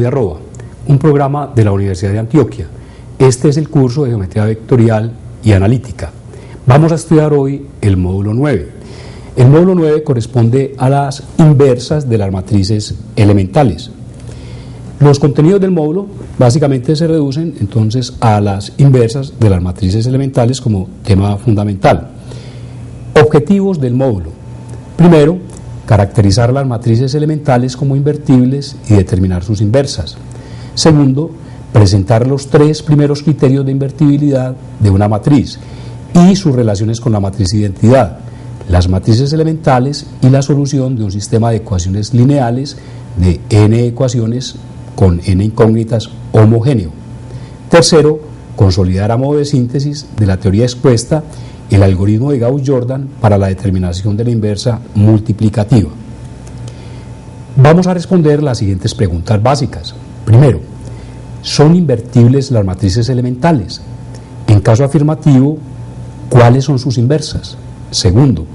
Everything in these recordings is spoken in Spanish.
de Arroba, un programa de la Universidad de Antioquia. Este es el curso de Geometría Vectorial y Analítica. Vamos a estudiar hoy el módulo 9. El módulo 9 corresponde a las inversas de las matrices elementales. Los contenidos del módulo básicamente se reducen entonces a las inversas de las matrices elementales como tema fundamental. Objetivos del módulo. Primero, caracterizar las matrices elementales como invertibles y determinar sus inversas. Segundo, presentar los tres primeros criterios de invertibilidad de una matriz y sus relaciones con la matriz identidad, las matrices elementales y la solución de un sistema de ecuaciones lineales de n ecuaciones con n incógnitas homogéneo. Tercero, consolidar a modo de síntesis de la teoría expuesta el algoritmo de Gauss-Jordan para la determinación de la inversa multiplicativa. Vamos a responder las siguientes preguntas básicas. Primero, ¿son invertibles las matrices elementales? En caso afirmativo, ¿cuáles son sus inversas? Segundo,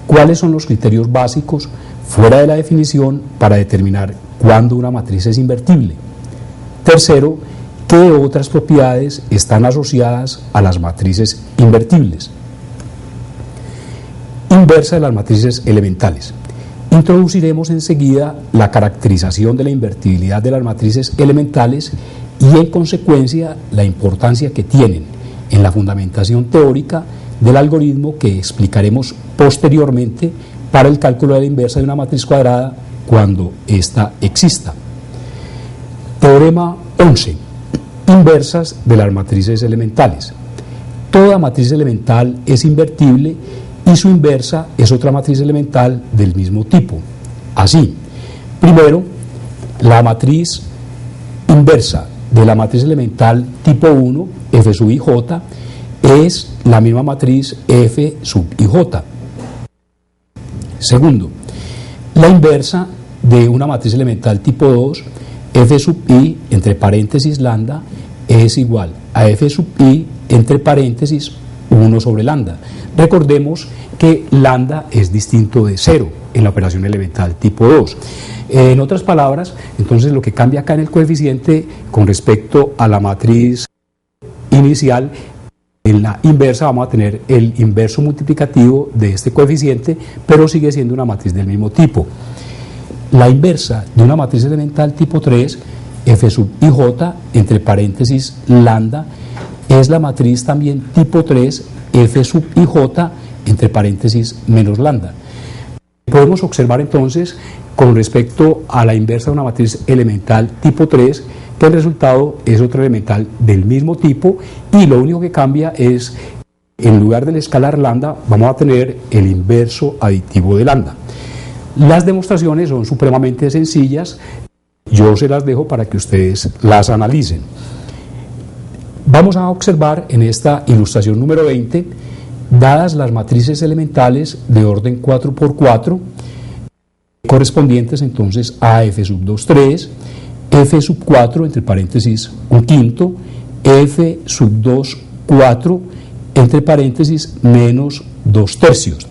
¿cuáles son los criterios básicos fuera de la definición para determinar cuándo una matriz es invertible? Tercero, ¿qué otras propiedades están asociadas a las matrices invertibles? Inversa de las matrices elementales. Introduciremos enseguida la caracterización de la invertibilidad de las matrices elementales y en consecuencia la importancia que tienen en la fundamentación teórica del algoritmo que explicaremos posteriormente para el cálculo de la inversa de una matriz cuadrada cuando ésta exista. Teorema 11. Inversas de las matrices elementales. Toda matriz elemental es invertible y su inversa es otra matriz elemental del mismo tipo. Así, primero, la matriz inversa de la matriz elemental tipo 1, F sub ij, es la misma matriz F sub ij. Segundo, la inversa de una matriz elemental tipo 2, F sub i entre paréntesis lambda, es igual a F sub i entre paréntesis 1 sobre lambda. Recordemos que lambda es distinto de 0 en la operación elemental tipo 2. En otras palabras, entonces lo que cambia acá en el coeficiente con respecto a la matriz inicial, en la inversa vamos a tener el inverso multiplicativo de este coeficiente, pero sigue siendo una matriz del mismo tipo. La inversa de una matriz elemental tipo 3, F sub ij entre paréntesis lambda, es la matriz también tipo 3, F sub ij entre paréntesis menos lambda. Podemos observar entonces con respecto a la inversa de una matriz elemental tipo 3 que el resultado es otro elemental del mismo tipo y lo único que cambia es, en lugar del escalar lambda, vamos a tener el inverso aditivo de lambda. Las demostraciones son supremamente sencillas, yo se las dejo para que ustedes las analicen. Vamos a observar en esta ilustración número 20, dadas las matrices elementales de orden 4×4, correspondientes entonces a F sub 2, 3, F sub 4 entre paréntesis 1/5, F sub 2, 4 entre paréntesis menos 2/3.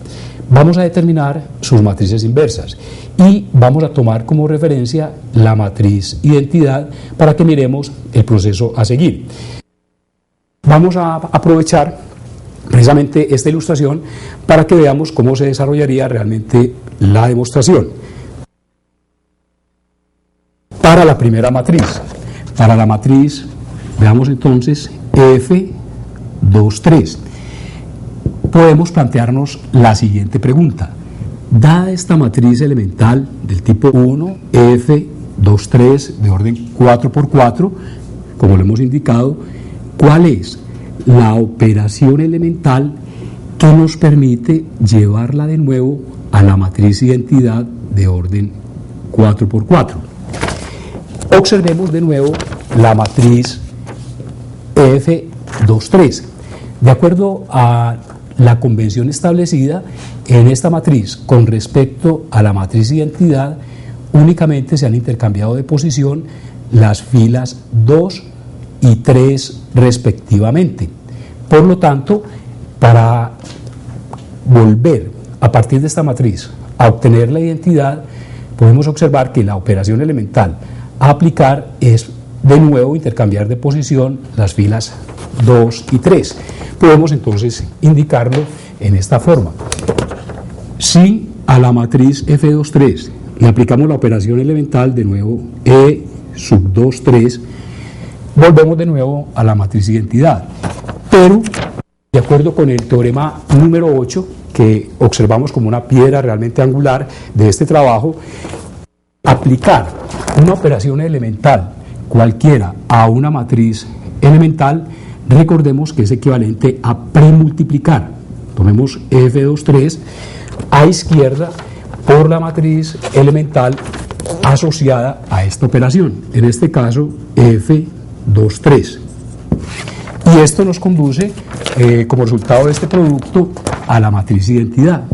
Vamos a determinar sus matrices inversas y vamos a tomar como referencia la matriz identidad para que miremos el proceso a seguir. Vamos a aprovechar precisamente esta ilustración para que veamos cómo se desarrollaría realmente la demostración. Para la primera matriz, para la matriz, veamos entonces F 2, 3. Podemos plantearnos la siguiente pregunta. Dada esta matriz elemental del tipo 1, F 2, 3 de orden 4×4, como lo hemos indicado, ¿cuál es la operación elemental que nos permite llevarla de nuevo a la matriz identidad de orden 4×4? Observemos de nuevo la matriz F 2, 3. De acuerdo a la convención establecida, en esta matriz, con respecto a la matriz identidad, únicamente se han intercambiado de posición las filas 2 y 3 respectivamente. Por lo tanto, para volver a partir de esta matriz a obtener la identidad, podemos observar que la operación elemental a aplicar es de nuevo intercambiar de posición las filas 2 y 3. Podemos entonces indicarlo en esta forma. Si a la matriz F23 le aplicamos la operación elemental, de nuevo E sub 2, 3, volvemos de nuevo a la matriz identidad. Pero, de acuerdo con el teorema número 8, que observamos como una piedra realmente angular de este trabajo, aplicar una operación elemental cualquiera a una matriz elemental, recordemos que es equivalente a premultiplicar. Tomemos F23 a izquierda por la matriz elemental asociada a esta operación, en este caso F23. Y esto nos conduce, como resultado de este producto, a la matriz identidad.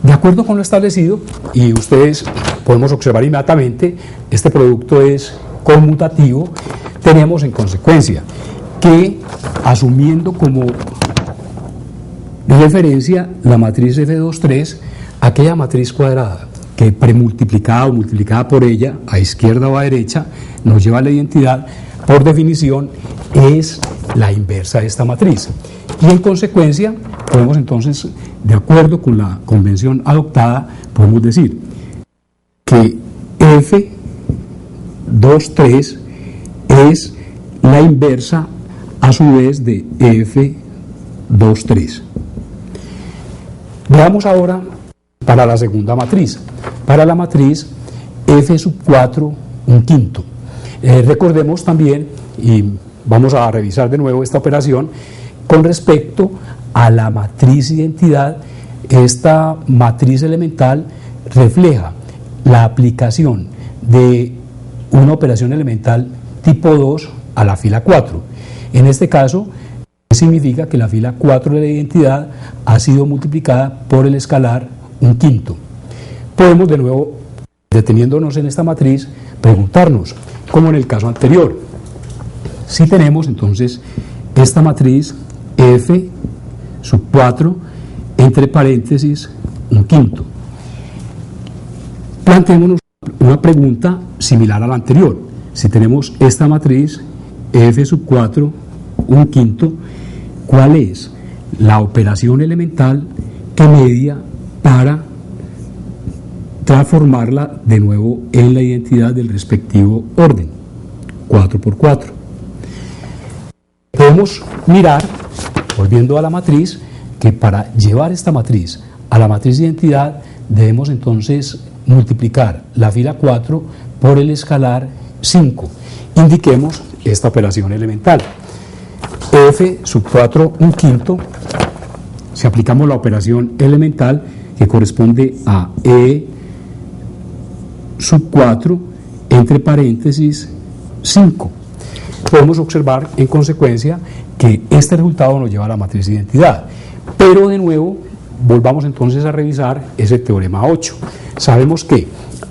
De acuerdo con lo establecido, y ustedes podemos observar inmediatamente, este producto es conmutativo. Tenemos en consecuencia que, asumiendo como referencia la matriz F23, aquella matriz cuadrada que premultiplicada o multiplicada por ella, a izquierda o a derecha, nos lleva a la identidad, por definición es la inversa de esta matriz. Y en consecuencia, podemos entonces, de acuerdo con la convención adoptada, podemos decir que F23 es la inversa a su vez de F23. Veamos ahora para la segunda matriz. Para la matriz F sub 4, un quinto. Recordemos también, y vamos a revisar de nuevo esta operación, con respecto a la matriz identidad, esta matriz elemental refleja la aplicación de una operación elemental tipo 2 a la fila 4. En este caso, significa que la fila 4 de la identidad ha sido multiplicada por el escalar un quinto. Podemos de nuevo, deteniéndonos en esta matriz, preguntarnos, como en el caso anterior, si tenemos entonces esta matriz F sub 4 entre paréntesis un quinto. Planteémonos una pregunta similar a la anterior. Si tenemos esta matriz F sub 4 un quinto, ¿cuál es la operación elemental que media para transformarla de nuevo en la identidad del respectivo orden? 4 por 4. Podemos mirar, volviendo a la matriz, que para llevar esta matriz a la matriz de identidad debemos entonces multiplicar la fila 4 por el escalar 5. Indiquemos esta operación elemental. F sub 4 un quinto, si aplicamos la operación elemental que corresponde a E sub 4 entre paréntesis 5. Podemos observar en consecuencia que este resultado nos lleva a la matriz de identidad. Pero de nuevo, volvamos entonces a revisar ese teorema 8. Sabemos que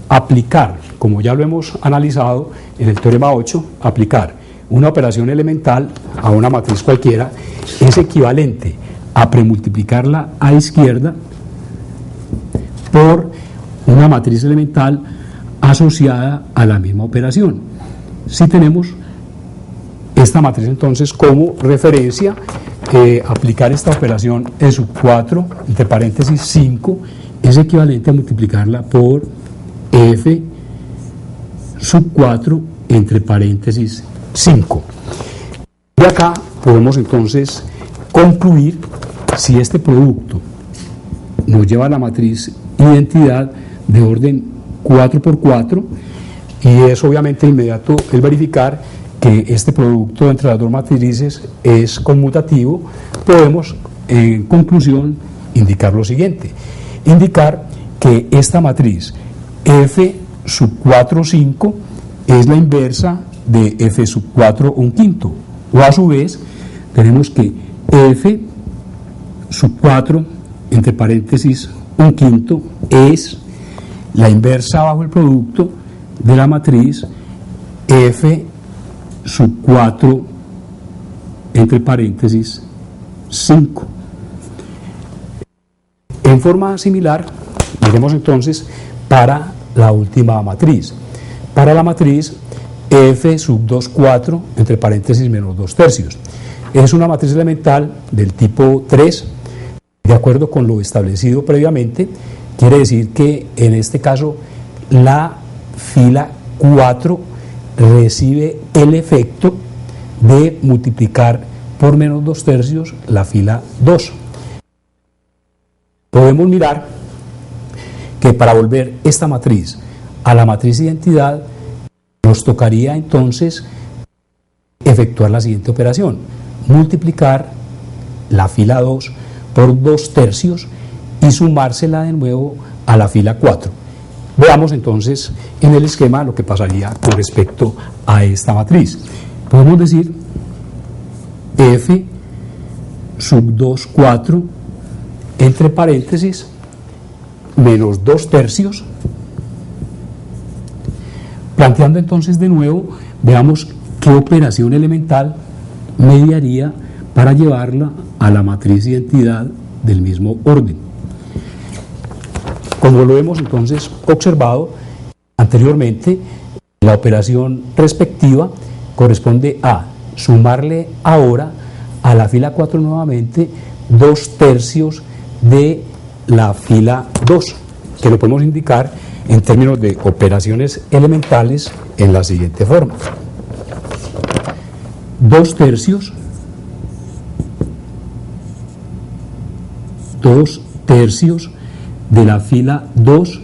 aplicar, como ya lo hemos analizado en el teorema 8, aplicar una operación elemental a una matriz cualquiera es equivalente a premultiplicarla a izquierda por una matriz elemental asociada a la misma operación. Si tenemos esta matriz entonces como referencia, aplicar esta operación E sub 4 entre paréntesis 5 es equivalente a multiplicarla por F sub 4 entre paréntesis 5. Y acá podemos entonces concluir si este producto nos lleva a la matriz identidad de orden 4 por 4, y es obviamente inmediato el verificar que este producto entre las dos matrices es conmutativo. Podemos en conclusión indicar lo siguiente: indicar que esta matriz F sub 4 5 es la inversa de F sub 4 un quinto, o a su vez tenemos que F sub 4 entre paréntesis un quinto es la inversa bajo el producto de la matriz F sub 4 entre paréntesis 5. En forma similar, miremos entonces para la última matriz. para la matriz F sub 2, 4, entre paréntesis, menos 2 tercios. Es una matriz elemental del tipo 3, de acuerdo con lo establecido previamente. Quiere decir que en este caso la fila 4 recibe el efecto de multiplicar por menos 2 tercios la fila 2. Podemos mirar que para volver esta matriz a la matriz identidad nos tocaría entonces efectuar la siguiente operación: multiplicar la fila 2 por 2 tercios y sumársela de nuevo a la fila 4. Veamos entonces en el esquema lo que pasaría con respecto a esta matriz. Podemos decir F sub 2, 4, entre paréntesis, menos 2 tercios. Planteando entonces de nuevo, veamos qué operación elemental mediaría para llevarla a la matriz identidad del mismo orden. Como lo hemos entonces observado anteriormente, la operación respectiva corresponde a sumarle ahora a la fila 4 nuevamente 2 tercios de la fila 2, que lo podemos indicar en términos de operaciones elementales en la siguiente forma: 2 tercios de la fila 2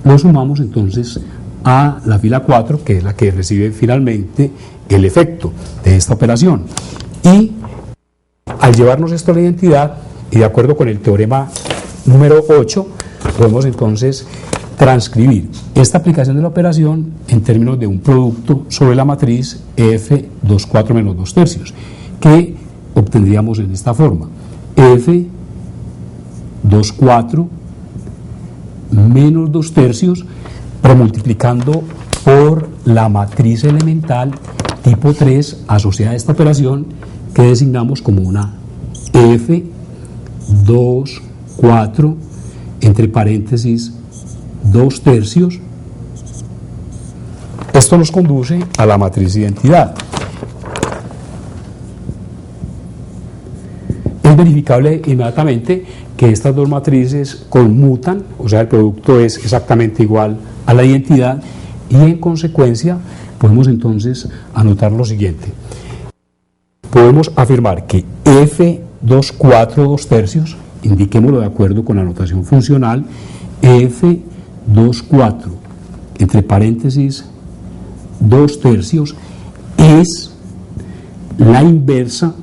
lo sumamos entonces a la fila 4, que es la que recibe finalmente el efecto de esta operación. Y al llevarnos esto a la identidad, y de acuerdo con el teorema número 8, podemos entonces transcribir esta aplicación de la operación en términos de un producto sobre la matriz F 2, 4 menos 2 tercios, que obtendríamos en esta forma: F 2, 4 menos 2 tercios, premultiplicando por la matriz elemental tipo 3 asociada a esta operación, que designamos como una F 2, 4, entre paréntesis, 2 tercios. Esto nos conduce a la matriz identidad. Es verificable inmediatamente que estas dos matrices conmutan, o sea, el producto es exactamente igual a la identidad, y en consecuencia podemos entonces anotar lo siguiente. Podemos afirmar que F 2, 4, 2 tercios, indiquémoslo de acuerdo con la notación funcional, F 2, 4, entre paréntesis, 2 tercios, es la inversa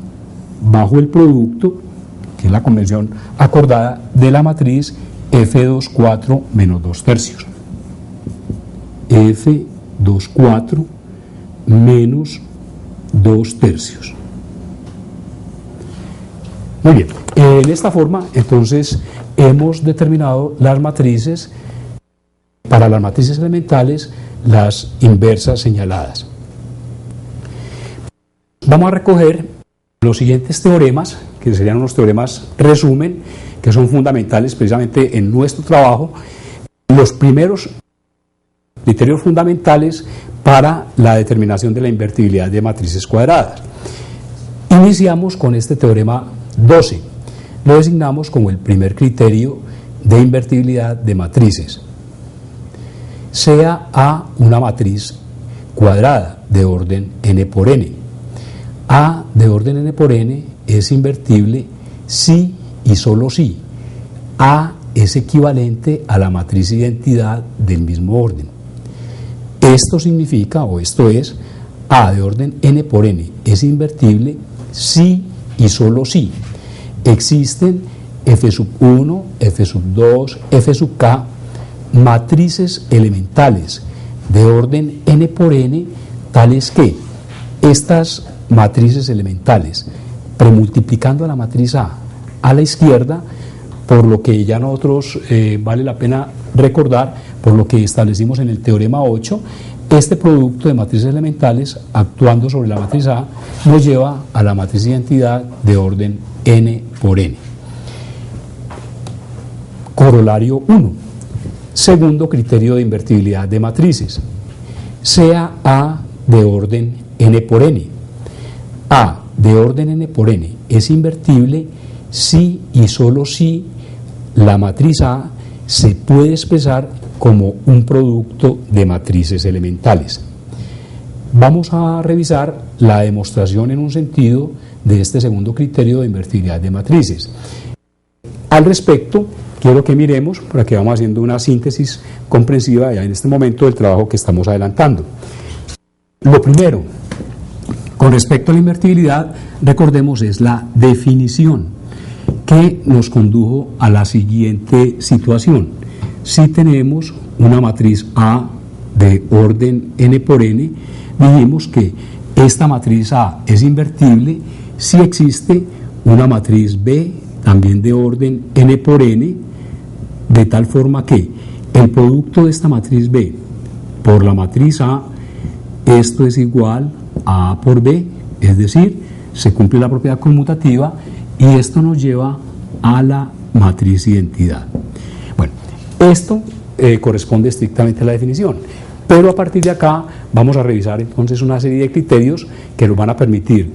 bajo el producto, que es la convención acordada, de la matriz F 2, 4 menos 2 tercios. F 2, 4 menos 2 tercios. Muy bien, en esta forma entonces hemos determinado las matrices, para las matrices elementales, las inversas señaladas. Vamos a recoger los siguientes teoremas, que serían unos teoremas resumen, que son fundamentales precisamente en nuestro trabajo, los primeros criterios fundamentales para la determinación de la invertibilidad de matrices cuadradas. Iniciamos con este teorema 12, lo designamos como el primer criterio de invertibilidad de matrices. Sea A una matriz cuadrada de orden n por n. A de orden n por n es invertible si y solo si A es equivalente a la matriz identidad del mismo orden. Esto significa, o esto es, A de orden n por n es invertible si y solo si existen f sub 1, f sub 2, f sub k, matrices elementales de orden n por n, tales que estas matrices elementales, premultiplicando a la matriz a la izquierda, por lo que ya nosotros vale la pena recordar, por lo que establecimos en el teorema 8, este producto de matrices elementales actuando sobre la matriz A nos lleva a la matriz de identidad de orden n por n. Corolario 1. Segundo criterio de invertibilidad de matrices. sea A de orden n por n. A de orden n por n es invertible si y solo si la matriz A se puede expresar como un producto de matrices elementales. Vamos a revisar la demostración en un sentido de este segundo criterio de invertibilidad de matrices. Al respecto, quiero que miremos, para que vamos haciendo una síntesis comprensiva ya en este momento del trabajo que estamos adelantando. Lo primero, con respecto a la invertibilidad, recordemos, es la definición que nos condujo a la siguiente situación. Si tenemos una matriz A de orden n por n, dijimos que esta matriz A es invertible si existe una matriz B también de orden n por n, de tal forma que el producto de esta matriz B por la matriz A, esto es igual a A por B, es decir, se cumple la propiedad conmutativa y esto nos lleva a la matriz identidad. Bueno, esto corresponde estrictamente a la definición, pero a partir de acá vamos a revisar entonces una serie de criterios que nos van a permitir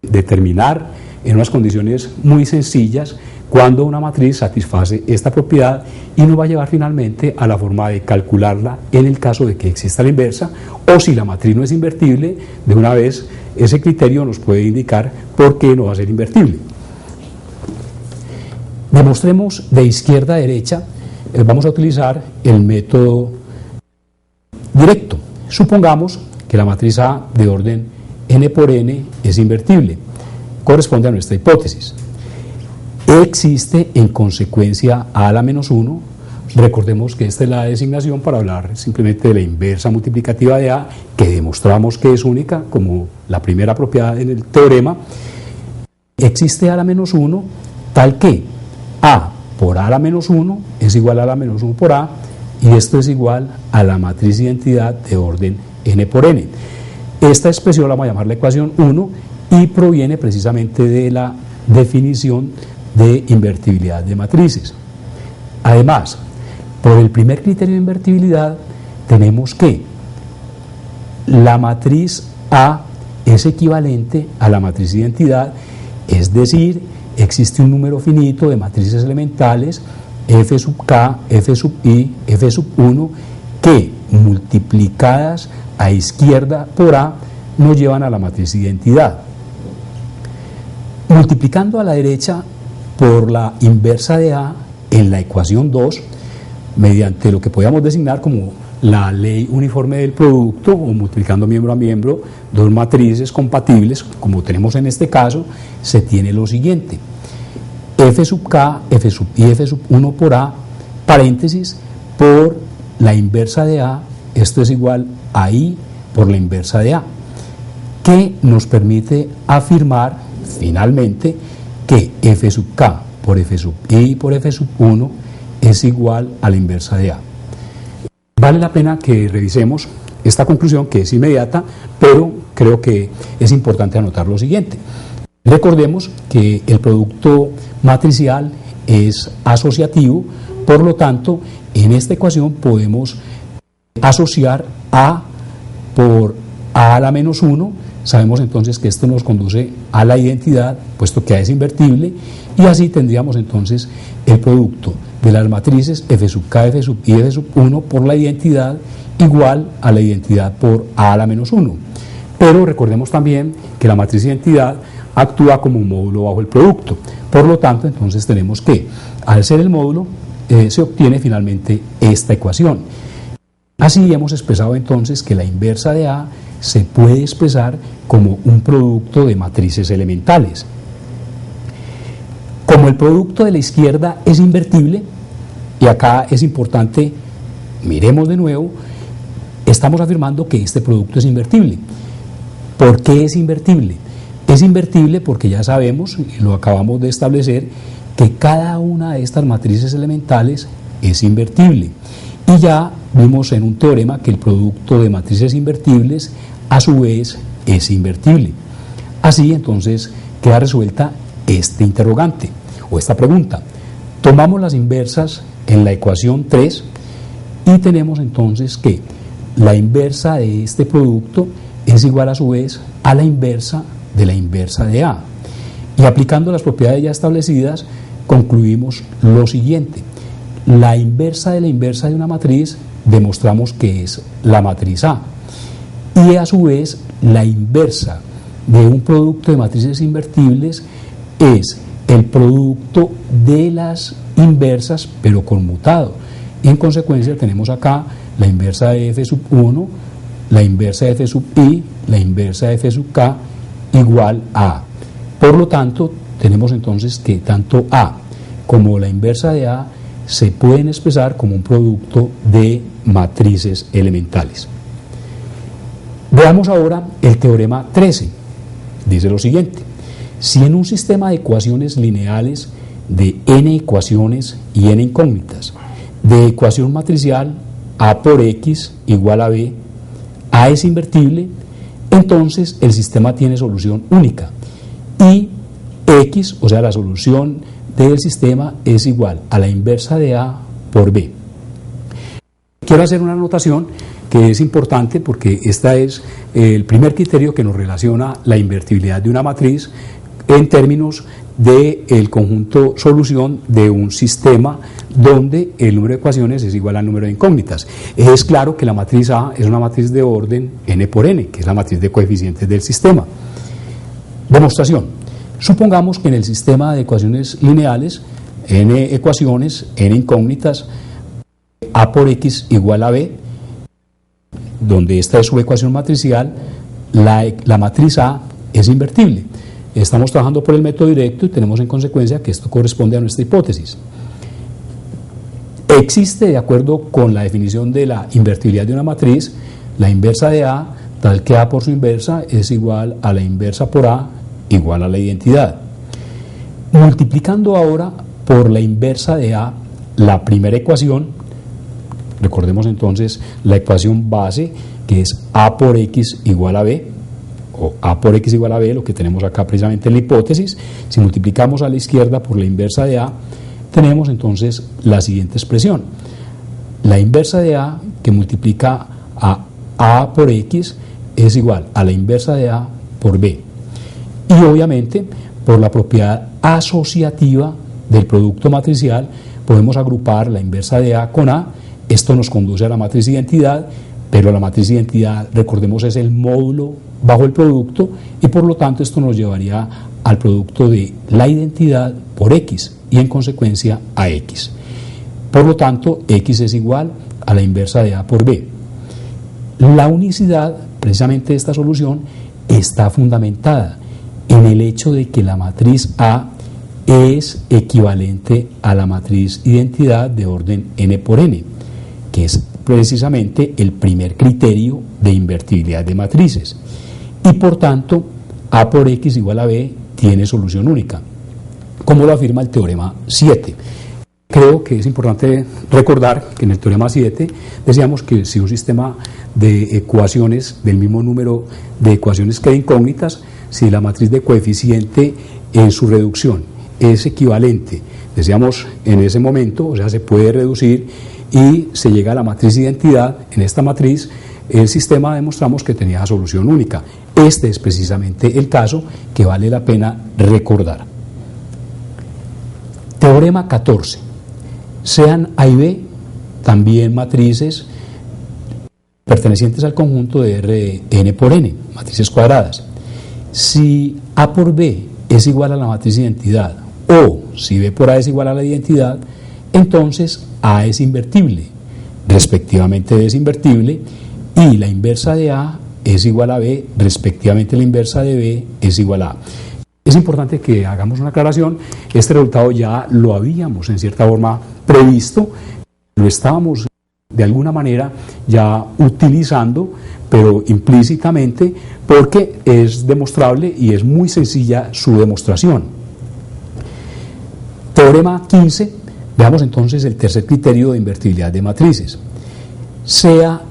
determinar en unas condiciones muy sencillas cuando una matriz satisface esta propiedad y nos va a llevar finalmente a la forma de calcularla en el caso de que exista la inversa, o si la matriz no es invertible, de una vez ese criterio nos puede indicar por qué no va a ser invertible. Demostremos de izquierda a derecha, vamos a utilizar el método directo. Supongamos que la matriz A de orden n por n es invertible, corresponde a nuestra hipótesis. Existe en consecuencia A a la menos 1, recordemos que esta es la designación para hablar simplemente de la inversa multiplicativa de A, que demostramos que es única como la primera propiedad en el teorema. Existe A a la menos 1 tal que A por A a la menos 1 es igual a la menos 1 por A, y esto es igual a la matriz identidad de orden n por n. Esta expresión la vamos a llamar la ecuación 1 y proviene precisamente de la definición de invertibilidad de matrices. Además, por el primer criterio de invertibilidad tenemos que la matriz A es equivalente a la matriz identidad, es decir, existe un número finito de matrices elementales f sub k, f sub i, f sub 1 que multiplicadas a izquierda por A nos llevan a la matriz identidad. Multiplicando a la derecha por la inversa de A en la ecuación 2, mediante lo que podríamos designar como la ley uniforme del producto, o multiplicando miembro a miembro dos matrices compatibles, como tenemos en este caso, se tiene lo siguiente: f sub k, f sub i, f sub 1 por A, paréntesis, por la inversa de A, esto es igual a I por la inversa de A, que nos permite afirmar finalmente que f sub k por f sub i por f sub 1 es igual a la inversa de A. Vale la pena que revisemos esta conclusión, que es inmediata, pero creo que es importante anotar lo siguiente. Recordemos que el producto matricial es asociativo, por lo tanto, en esta ecuación podemos asociar A por A a la menos 1, sabemos entonces que esto nos conduce a la identidad, puesto que A es invertible, y así tendríamos entonces el producto de las matrices f sub k, f sub i, f sub 1 por la identidad igual a la identidad por A a la menos 1. Pero recordemos también que la matriz identidad actúa como un módulo bajo el producto, por lo tanto entonces tenemos que, al ser el módulo, se obtiene finalmente esta ecuación. Así hemos expresado entonces que la inversa de A se puede expresar como un producto de matrices elementales. Como el producto de la izquierda es invertible, y acá es importante, miremos de nuevo, estamos afirmando que este producto es invertible. ¿Por qué es invertible? Es invertible porque ya sabemos, y lo acabamos de establecer, que cada una de estas matrices elementales es invertible. Y ya vimos en un teorema que el producto de matrices invertibles a su vez es invertible. Así entonces queda resuelta este interrogante o esta pregunta. Tomamos las inversas en la ecuación 3 y tenemos entonces que la inversa de este producto es igual a su vez a la inversa de A. Y aplicando las propiedades ya establecidas, concluimos lo siguiente. La inversa de una matriz demostramos que es la matriz A. Y a su vez, la inversa de un producto de matrices invertibles es el producto de las inversas, pero conmutado. Y en consecuencia tenemos acá la inversa de f sub 1, la inversa de f sub i, la inversa de f sub k igual a. Por lo tanto, tenemos entonces que tanto A como la inversa de A se pueden expresar como un producto de matrices elementales. Veamos ahora el teorema 13. Dice lo siguiente: si en un sistema de ecuaciones lineales de n ecuaciones y n incógnitas, de ecuación matricial A por X igual a B, A es invertible, entonces el sistema tiene solución única y X, o sea la solución del sistema, es igual a la inversa de A por B. Quiero hacer una anotación que es importante porque este es el primer criterio que nos relaciona la invertibilidad de una matriz en términos del conjunto solución de un sistema donde el número de ecuaciones es igual al número de incógnitas. Es claro que la matriz A es una matriz de orden n por n, que es la matriz de coeficientes del sistema. Demostración. Supongamos que en el sistema de ecuaciones lineales, n ecuaciones, n incógnitas, A por X igual a B, donde esta es su ecuación matricial, la matriz A es invertible. Estamos trabajando por el método directo y tenemos en consecuencia que esto corresponde a nuestra hipótesis. Existe, de acuerdo con la definición de la invertibilidad de una matriz, la inversa de A, tal que A por su inversa es igual a la inversa por A igual a la identidad. Multiplicando ahora por la inversa de A la primera ecuación, recordemos entonces la ecuación base, que es A por X igual a B, o A por X igual a B, lo que tenemos acá precisamente en la hipótesis. Si multiplicamos a la izquierda por la inversa de A, tenemos entonces la siguiente expresión. La inversa de A, que multiplica a A por X, es igual a la inversa de A por B. Y obviamente, por la propiedad asociativa del producto matricial, podemos agrupar la inversa de A con A. Esto nos conduce a la matriz identidad, pero la matriz identidad, recordemos, es el módulo bajo el producto y por lo tanto esto nos llevaría al producto de la identidad por X y en consecuencia a X. Por lo tanto, X es igual a la inversa de A por B. La unicidad, precisamente de esta solución, está fundamentada en el hecho de que la matriz A es equivalente a la matriz identidad de orden n por n, que es precisamente el primer criterio de invertibilidad de matrices. Y por tanto, A por X igual a B tiene solución única, como lo afirma el teorema 7. Creo que es importante recordar que en el teorema 7 decíamos que si un sistema de ecuaciones del mismo número de ecuaciones que de incógnitas, si la matriz de coeficiente en su reducción es equivalente, decíamos en ese momento, o sea, se puede reducir y se llega a la matriz identidad, en esta matriz el sistema demostramos que tenía solución única. Este es precisamente el caso que vale la pena recordar. Teorema 14. Sean A y B también matrices pertenecientes al conjunto de R de n por n, matrices cuadradas. Si A por B es igual a la matriz identidad o si B por A es igual a la identidad, entonces A es invertible, respectivamente B es invertible y la inversa de A es igual a B, respectivamente la inversa de B es igual a A. Es importante que hagamos una aclaración. Este resultado ya lo habíamos en cierta forma previsto, lo estábamos de alguna manera ya utilizando, pero implícitamente, porque es demostrable y es muy sencilla su demostración. Teorema 15, veamos entonces el tercer criterio de invertibilidad de matrices. Sea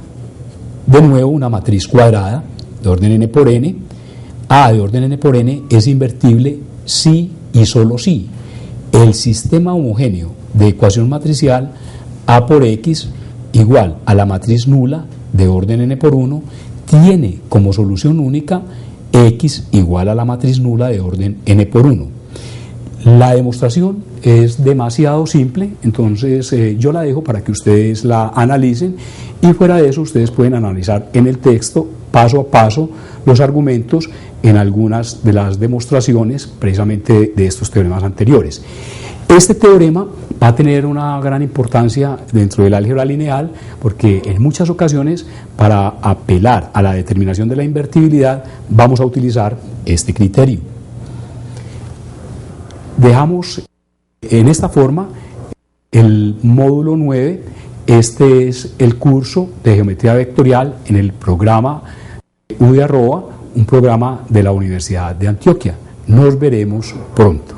de nuevo una matriz cuadrada de orden n por n, A de orden n por n es invertible si y solo si el sistema homogéneo de ecuación matricial A por X igual a la matriz nula de orden n por 1 tiene como solución única x igual a la matriz nula de orden n por 1. La demostración es demasiado simple, entonces yo la dejo para que ustedes la analicen, y fuera de eso ustedes pueden analizar en el texto paso a paso los argumentos en algunas de las demostraciones precisamente de estos teoremas anteriores. Este teorema va a tener una gran importancia dentro del álgebra lineal, porque en muchas ocasiones, para apelar a la determinación de la invertibilidad, vamos a utilizar este criterio. Dejamos en esta forma el módulo 9. Este es el curso de geometría vectorial en el programa U de Arroba, un programa de la Universidad de Antioquia. Nos veremos pronto.